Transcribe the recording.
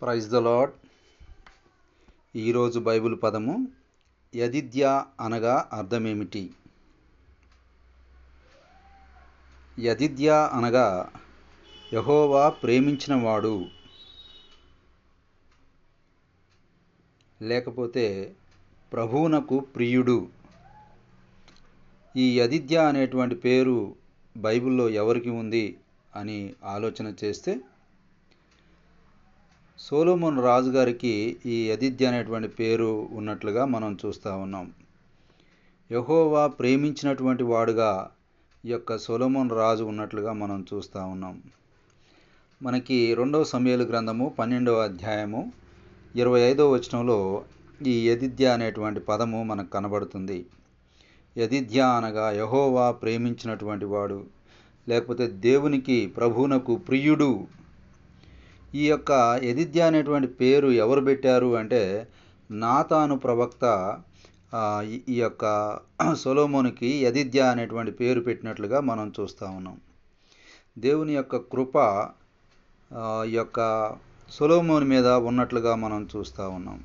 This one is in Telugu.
Praise the lord. ఈరోజు బైబిల్ పదము యదిద్యా అనగా అర్థమేమిటి? యదిద్యా అనగా యెహోవా ప్రేమించినవాడు, లేకపోతే ప్రభువునకు ప్రియుడు. ఈ యదిద్యా అనేటువంటి పేరు బైబిల్లో ఎవరికి ఉంది అని ఆలోచన చేస్తే, సొలొమోను రాజుగారికి ఈ యదిద్యా అనేటువంటి పేరు ఉన్నట్లుగా మనం చూస్తూ ఉన్నాం. యెహోవా ప్రేమించినటువంటి వాడుగా ఈ యొక్క సొలొమోను రాజు ఉన్నట్లుగా మనం చూస్తూ ఉన్నాం. మనకి 2 సమూయేలు గ్రంథము 12వ అధ్యాయము 25వ వచనంలో ఈ యదిద్యా అనేటువంటి పదము మనకు కనబడుతుంది. యదిద్యా అనగా యెహోవా ప్రేమించినటువంటి వాడు, లేకపోతే దేవునికి ప్రభువునకు ప్రియుడు. ఈ యొక్క యదిద్యా అనేటువంటి పేరు ఎవరు పెట్టారు అంటే, నాతాను ప్రవక్త ఈ యొక్క సొలొమోనుకి యదిద్యా అనేటువంటి పేరు పెట్టినట్లుగా మనం చూస్తూ ఉన్నాం. దేవుని యొక్క కృప ఈ యొక్క సొలొమోను మీద ఉన్నట్లుగా మనం చూస్తూ ఉన్నాం.